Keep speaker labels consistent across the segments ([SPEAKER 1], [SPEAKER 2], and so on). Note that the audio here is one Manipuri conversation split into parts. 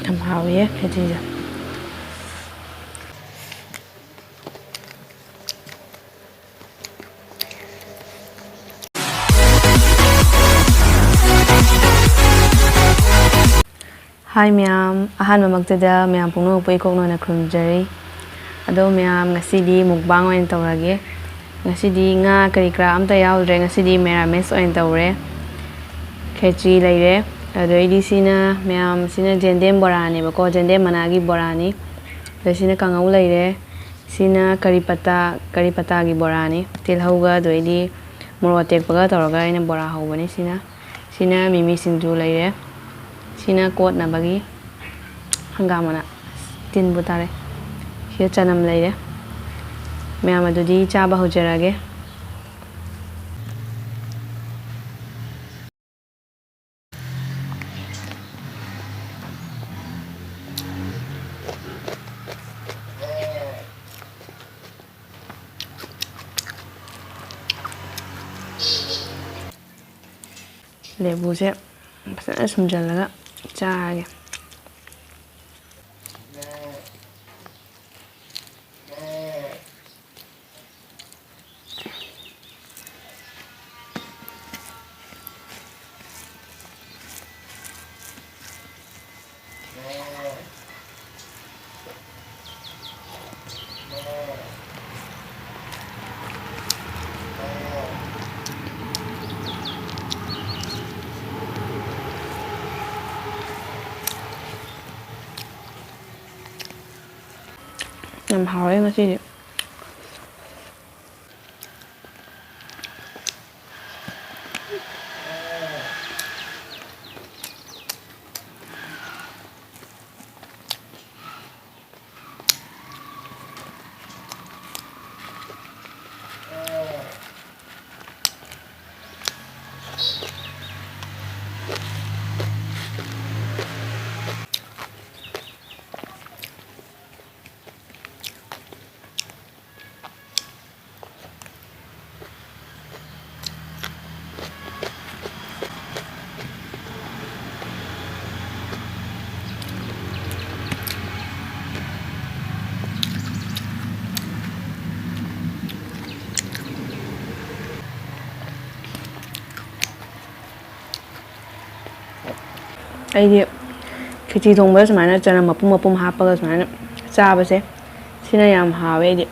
[SPEAKER 1] ꯌꯥꯝ ꯍꯥꯎꯋꯦ ꯈꯦꯆꯤꯁꯦ Hi ma'am, ahanbamagtada ma'am pungno po ikong na khurumjari. Ado ma'am ngasidi mukbang oin tawrage. Ngasidi nga kari-kra amta yaudre ngasidi merames oin tawre. Khechri leire. Ado idi sina ma'am sina jendem borani bako jendem managi borani. Ado sina kangau leire. Sina karipata gi borani. Tilhauga ado idi morotek baga tawraga ina bora haubani sina. Sina mimi singju leire. Sina kot na bagi hanggamana tin butare here chanam leire ma'am adudi chaba hojarage lebuse pasana sumjalaga charage Yam hawe ngasi aidi khichi thongba sumana chana mapum hapaga sumana chabase sina yam hawe aidi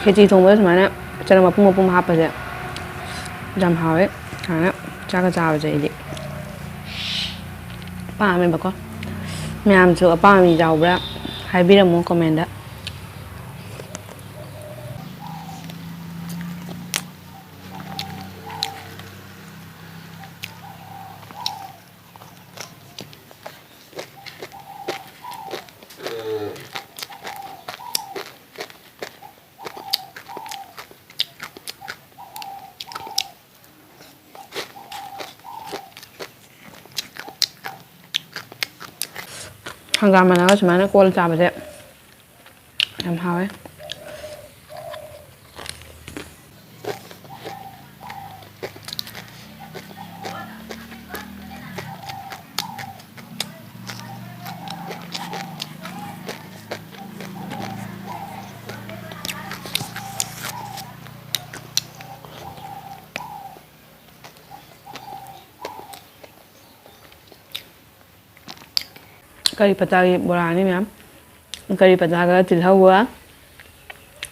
[SPEAKER 1] kheci thongba sumana chana mapum hapase jam hawe ana chaga chabase aidi pame bako ma'am chu apami jawbra haibiramu comment da hanggamana sumana kol chabase yam hawe kari pata gi borani ma'am kari pata ga tilhauga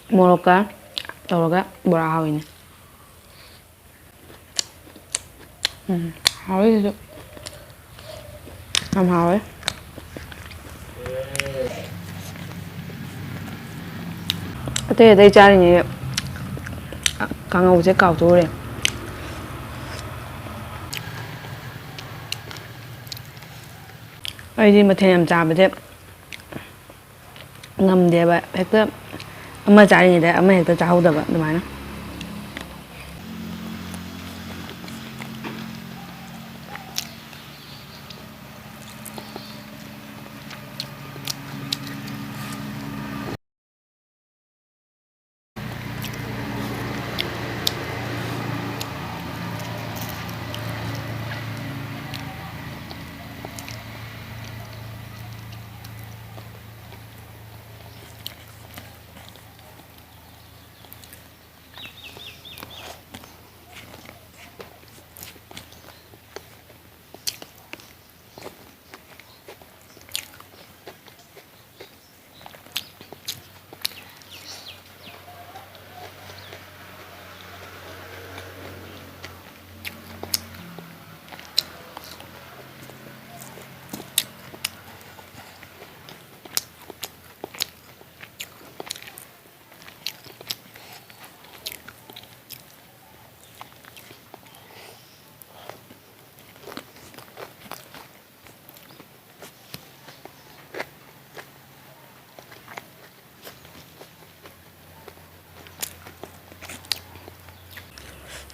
[SPEAKER 1] moroka tawraga bora hawini hawe itu am hawe ate chari ni kangau je kau tore aidi mathen yam chabase ꯉꯝꯗꯦꯕ ꯍꯦꯛꯇ ꯑꯃ ꯆꯥꯔꯤꯉꯩꯗ ꯑꯃ ꯍꯦꯛꯇ ꯆꯥꯍꯧꯗꯕ ꯑꯗꯨꯃꯥꯏꯅ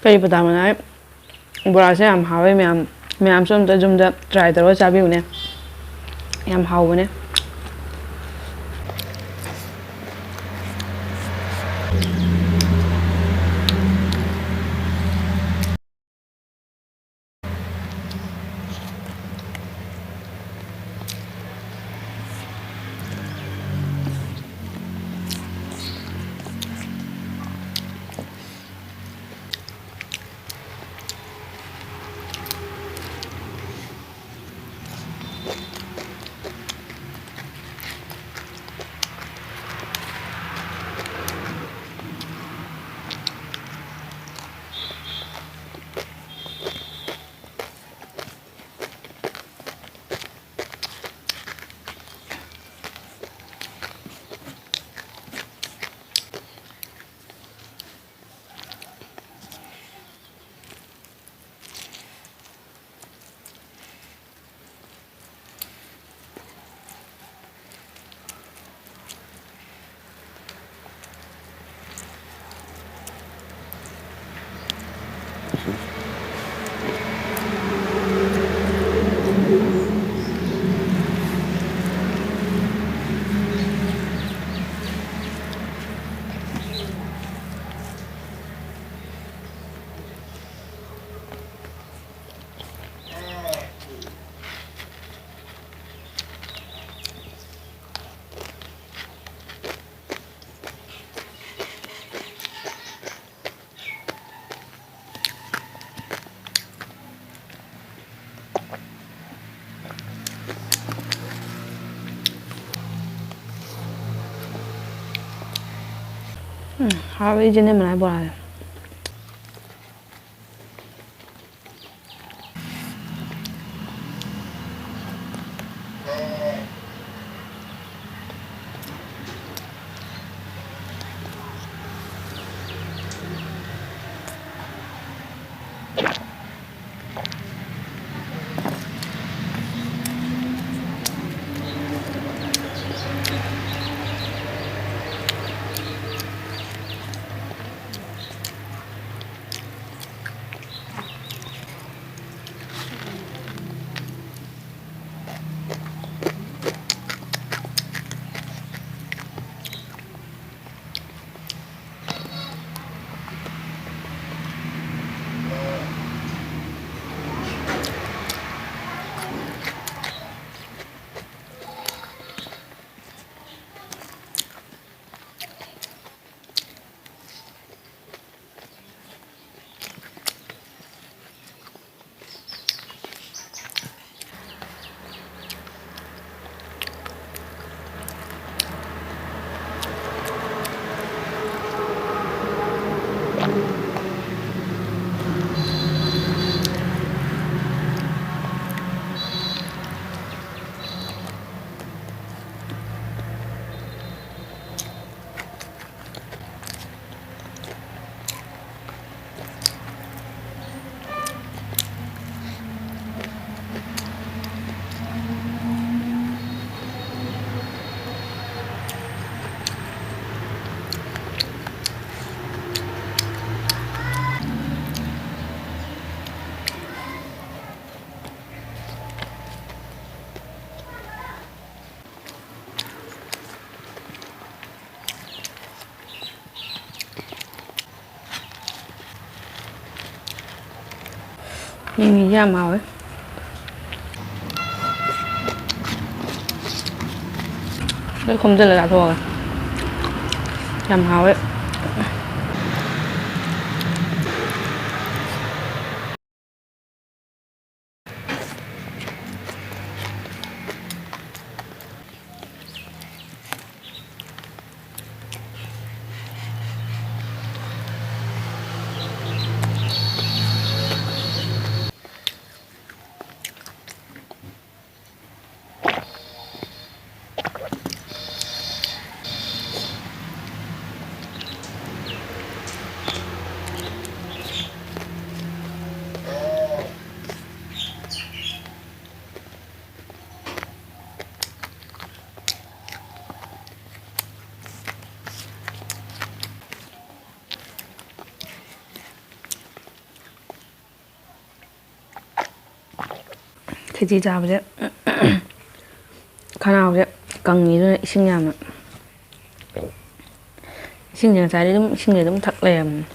[SPEAKER 1] ꯀꯔꯤ ꯄꯇꯥ ꯃꯅꯥꯏ ꯕꯣꯔꯥꯁꯦ ꯌꯥꯝ ꯍꯥꯎꯋꯦ ꯃꯌꯥꯝꯁꯨ ꯑꯝꯇ ꯌꯨꯝꯗ ꯇ꯭ꯔꯥꯏ ꯇꯧꯔꯒ ꯆꯥꯕꯤꯌꯨꯅꯦ ꯌꯥꯝ ꯍꯥꯎꯕꯅꯦ ꯍꯥꯎꯋꯦ ꯏꯆꯦꯅꯦ ꯃꯅꯥꯏ ꯕꯣꯔꯥꯁꯦ Mì da màu ấy. Đây không rất là gà thua. Da màu ấy. Khiji 잡으세요. 가나오세요. 강미는 식냐면 식냐 자리는 식냐도 탁래요.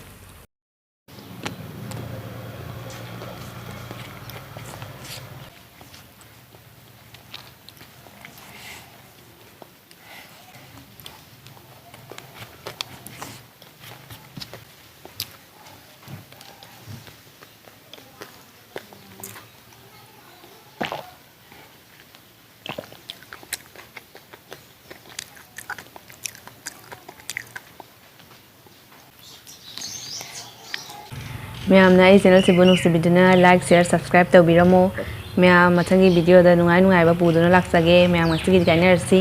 [SPEAKER 1] Ma'am channel से नुसीबीदना लाइक शेयर सब्सक्राइब तौरमो मैम मथंगी वीडियो नुंगाई नुंगाइबा पुदुना लाक्सगे मैम ngasi काइनरसी